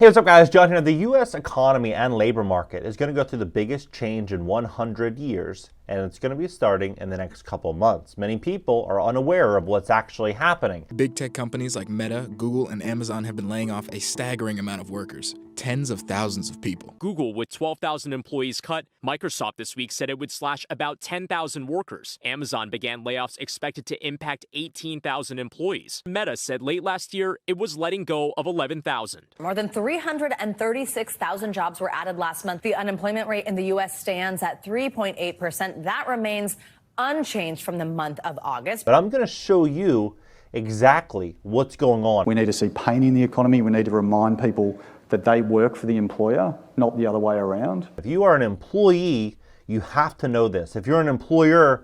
Hey, what's up guys? John here. The U.S. economy and labor market is going to go through the biggest change in 100 years, and it's going to be starting in the next couple months. Many people are unaware of what's actually happening. Big tech companies like Meta, Google, and Amazon have been laying off a staggering amount of workers, tens of thousands of people. Google, with 12,000 employees cut. Microsoft this week said it would slash about 10,000 workers. Amazon began layoffs expected to impact 18,000 employees. Meta said late last year it was letting go of 11,000. More than 336,000 jobs were added last month. The unemployment rate in the U.S. stands at 3.8%. That remains unchanged from the month of August. But I'm going to show you exactly what's going on. We need to see pain in the economy. We need to remind people that they work for the employer, not the other way around. If you are an employee, you have to know this. If you're an employer,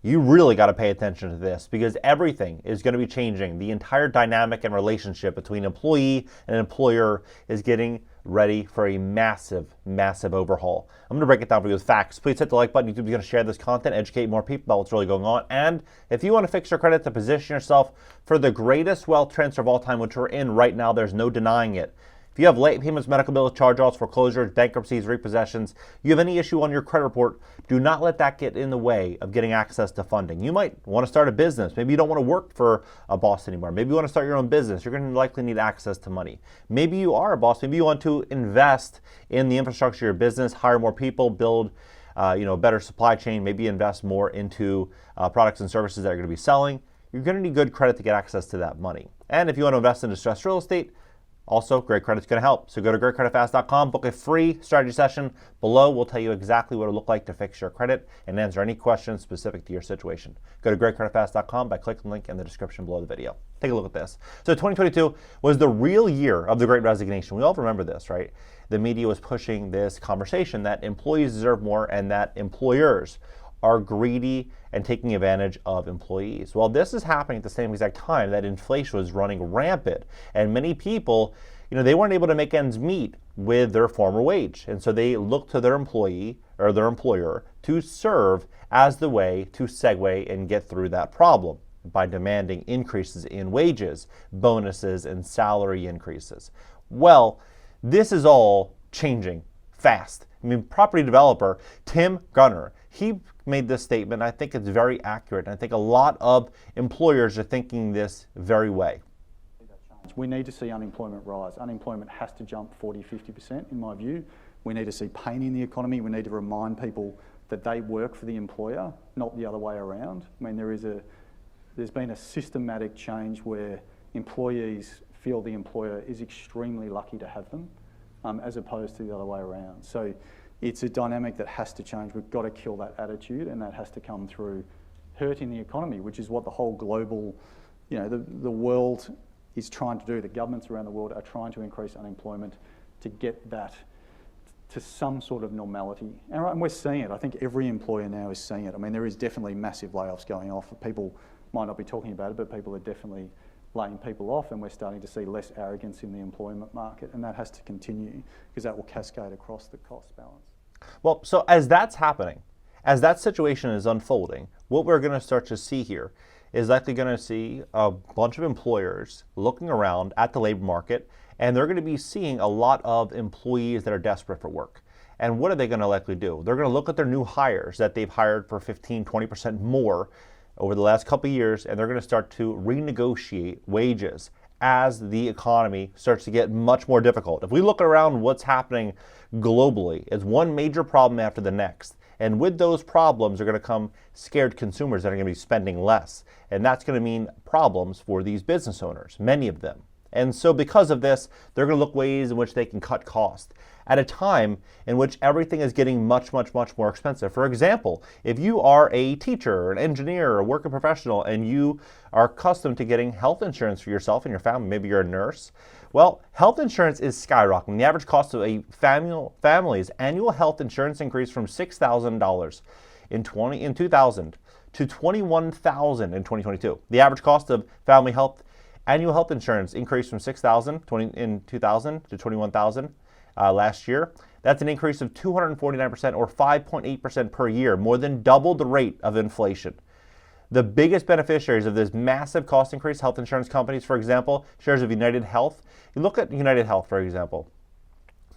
you really got to pay attention to this because everything is going to be changing. The entire dynamic and relationship between employee and employer is getting ready for a massive, massive overhaul. I'm going to break it down for you with facts. Please hit the like button. YouTube is going to share this content, educate more people about what's really going on. And if you want to fix your credit to position yourself for the greatest wealth transfer of all time, which we're in right now, there's no denying it. If you have late payments, medical bills, charge-offs, foreclosures, bankruptcies, repossessions, you have any issue on your credit report, do not let that get in the way of getting access to funding. You might want to start a business. Maybe you don't want to work for a boss anymore. Maybe you want to start your own business. You're going to likely need access to money. Maybe you are a boss. Maybe you want to invest in the infrastructure of your business, hire more people, build a better supply chain, maybe invest more into products and services that you're going to be selling. You're going to need good credit to get access to that money. And if you want to invest in distressed real estate, also, Great Credit's going to help. So go to GreatCreditFast.com, book a free strategy session. Below, we'll tell you exactly what it'll look like to fix your credit and answer any questions specific to your situation. Go to GreatCreditFast.com by clicking the link in the description below the video. Take a look at this. So 2022 was the real year of the Great Resignation. We all remember this, right? The media was pushing this conversation that employees deserve more and that employers are greedy and taking advantage of employees. Well, this is happening at the same exact time that inflation was running rampant, and many people, they weren't able to make ends meet with their former wage, and so they looked to their employee or their employer to serve as the way to segue and get through that problem by demanding increases in wages, bonuses, and salary increases. Well, this is all changing fast. Property developer Tim Gunner, he made this statement. I think it's very accurate. And I think a lot of employers are thinking this very way. We need to see unemployment rise. Unemployment has to jump 40, 50% in my view. We need to see pain in the economy. We need to remind people that they work for the employer, not the other way around. There's been a systematic change where employees feel the employer is extremely lucky to have them, as opposed to the other way around. So it's a dynamic that has to change. We've got to kill that attitude, and that has to come through hurting the economy, which is what the whole global, the world is trying to do. The governments around the world are trying to increase unemployment to get that to some sort of normality. And we're seeing it. I think every employer now is seeing it. There is definitely massive layoffs going off. People might not be talking about it, but people are definitely laying people off, and we're starting to see less arrogance in the employment market, and that has to continue because that will cascade across the cost balance. Well, so as that's happening, as that situation is unfolding, what we're going to start to see here is likely going to see a bunch of employers looking around at the labor market, and they're going to be seeing a lot of employees that are desperate for work. And what are they going to likely do? They're going to look at their new hires that they've hired for 15, 20% more over the last couple of years, and they're going to start to renegotiate wages as the economy starts to get much more difficult. If we look around what's happening globally, it's one major problem after the next. And with those problems are going to come scared consumers that are going to be spending less. And that's going to mean problems for these business owners, many of them. And so because of this, they're going to look ways in which they can cut costs at a time in which everything is getting much, much, much more expensive. For example, if you are a teacher, an engineer, or a working professional, and you are accustomed to getting health insurance for yourself and your family, maybe you're a nurse, well, health insurance is skyrocketing. The average cost of a family's annual health insurance increased from $6,000 in 2000 to $21,000 in 2022. The average cost of annual health insurance increased from $6,000 in 2000 to $21,000 last year. That's an increase of 249% or 5.8% per year, more than double the rate of inflation. The biggest beneficiaries of this massive cost increase, health insurance companies, for example, shares of United Health. You look at United Health, for example.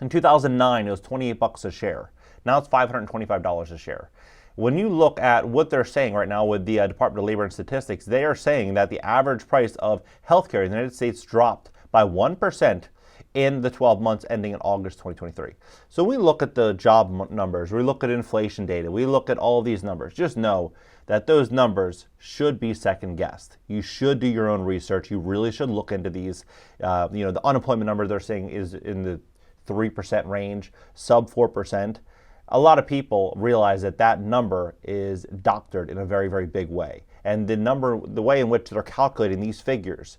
In 2009, it was 28 bucks a share. Now it's $525 a share. When you look at what they're saying right now with the Department of Labor and Statistics, they are saying that the average price of healthcare in the United States dropped by 1% in the 12 months ending in August 2023. So we look at the job numbers, we look at inflation data, we look at all these numbers. Just know that those numbers should be second guessed. You should do your own research. You really should look into these. The unemployment number they're saying is in the 3% range, sub 4%. A lot of people realize that that number is doctored in a very, very big way. And the way in which they're calculating these figures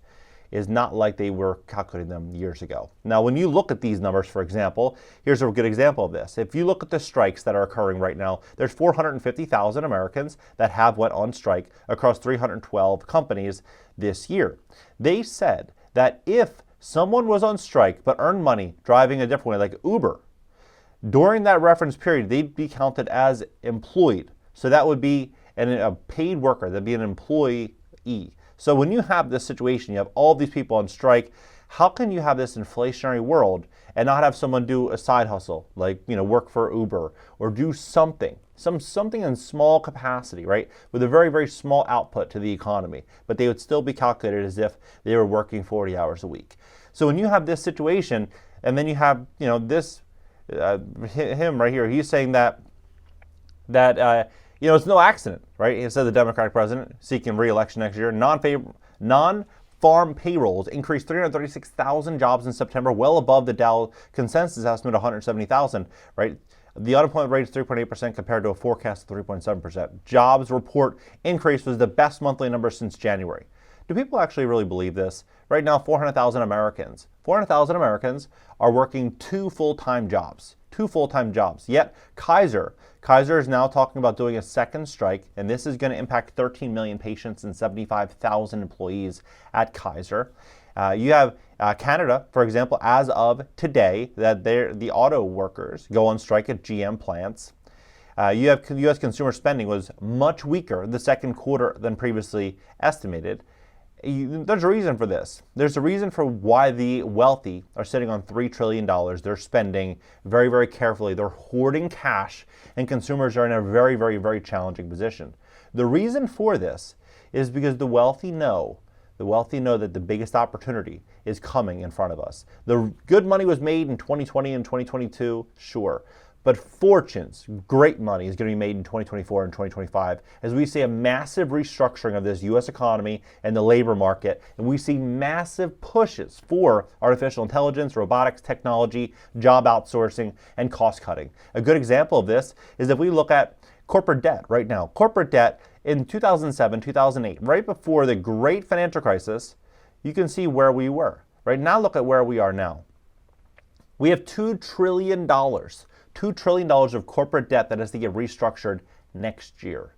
is not like they were calculating them years ago. Now, when you look at these numbers, for example, here's a good example of this. If you look at the strikes that are occurring right now, there's 450,000 Americans that have went on strike across 312 companies this year. They said that if someone was on strike but earned money driving a different way, like Uber, during that reference period, they'd be counted as employed. So that would be a paid worker, that'd be an employee. So when you have this situation, you have all these people on strike, how can you have this inflationary world and not have someone do a side hustle, like work for Uber or do something in small capacity, right? With a very, very small output to the economy, but they would still be calculated as if they were working 40 hours a week. So when you have this situation, and then you have, this, him right here, he's saying that it's no accident, right? He said the Democratic president seeking re-election next year. Non-farm payrolls increased 336,000 jobs in September, well above the Dow consensus estimate of 170,000, right? The unemployment rate is 3.8% compared to a forecast of 3.7%. Jobs report increase was the best monthly number since January. Do people actually really believe this? Right now, 400,000 Americans are working two full-time jobs. Yet Kaiser is now talking about doing a second strike, and this is going to impact 13 million patients and 75,000 employees at Kaiser. You have Canada, for example, as of today, that the auto workers go on strike at GM plants. You have U.S. consumer spending was much weaker the second quarter than previously estimated. There's a reason for this. There's a reason for why the wealthy are sitting on $3 trillion. They're spending very, very carefully. They're hoarding cash, and consumers are in a very, very, very challenging position. The reason for this is because the wealthy know that the biggest opportunity is coming in front of us. The good money was made in 2020 and 2022, sure. But fortunes, great money is going to be made in 2024 and 2025 as we see a massive restructuring of this U.S. economy and the labor market, and we see massive pushes for artificial intelligence, robotics, technology, job outsourcing, and cost cutting. A good example of this is if we look at corporate debt right now. Corporate debt in 2007, 2008, right before the great financial crisis, you can see where we were. Right now, look at where we are now. We have $2 trillion. $2 trillion of corporate debt that has to get restructured next year.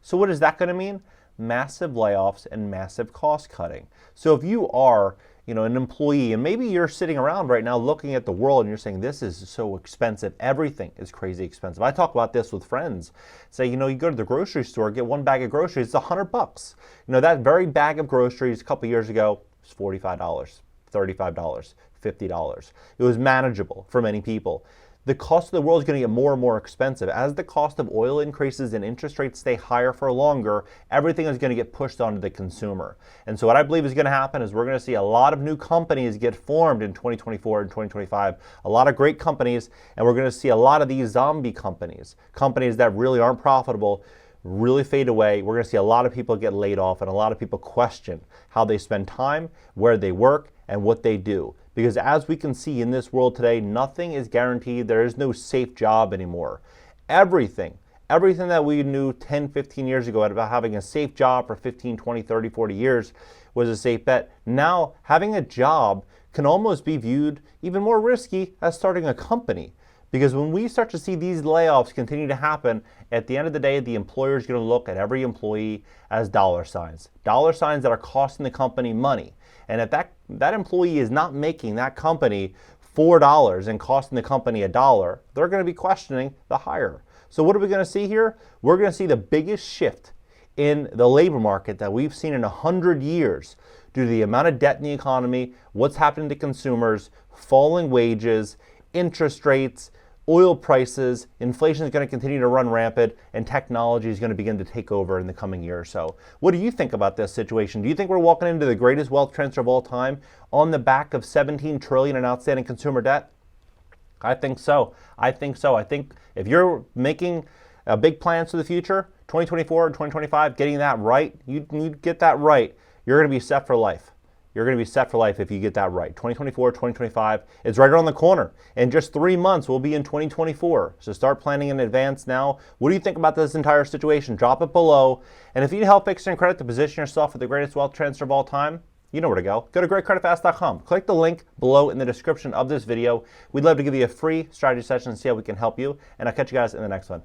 So what is that going to mean? Massive layoffs and massive cost cutting. So if you are, an employee, and maybe you're sitting around right now looking at the world and you're saying, this is so expensive. Everything is crazy expensive. I talk about this with friends. Say, you go to the grocery store, get one bag of groceries, it's $100. That very bag of groceries a couple years ago was $45, $35, $50. It was manageable for many people. The cost of the world is going to get more and more expensive. As the cost of oil increases and interest rates stay higher for longer, everything is going to get pushed onto the consumer. And so what I believe is going to happen is we're going to see a lot of new companies get formed in 2024 and 2025, a lot of great companies, and we're going to see a lot of these zombie companies that really aren't profitable, really fade away. We're going to see a lot of people get laid off and a lot of people question how they spend time, where they work, and what they do. Because as we can see in this world today, nothing is guaranteed. There is no safe job anymore. Everything that we knew 10, 15 years ago about having a safe job for 15, 20, 30, 40 years was a safe bet. Now, having a job can almost be viewed even more risky as starting a company. Because when we start to see these layoffs continue to happen, at the end of the day, the employer is going to look at every employee as dollar signs that are costing the company money. And if that employee is not making that company $4 and costing the company $1, they're going to be questioning the hire. So what are we going to see here? We're going to see the biggest shift in the labor market that we've seen in 100 years due to the amount of debt in the economy, what's happening to consumers, falling wages, interest rates, oil prices, inflation is going to continue to run rampant, and technology is going to begin to take over in the coming year or so. What do you think about this situation? Do you think we're walking into the greatest wealth transfer of all time on the back of $17 trillion in outstanding consumer debt? I think so. I think if you're making big plans for the future, 2024 and 2025, getting that right, you get that right, you're going to be set for life. You're going to be set for life if you get that right. 2024, 2025, it's right around the corner. In just 3 months, we'll be in 2024. So start planning in advance now. What do you think about this entire situation? Drop it below. And if you need help fixing your credit to position yourself for the greatest wealth transfer of all time, you know where to go. Go to GreatCreditFast.com. Click the link below in the description of this video. We'd love to give you a free strategy session and see how we can help you. And I'll catch you guys in the next one.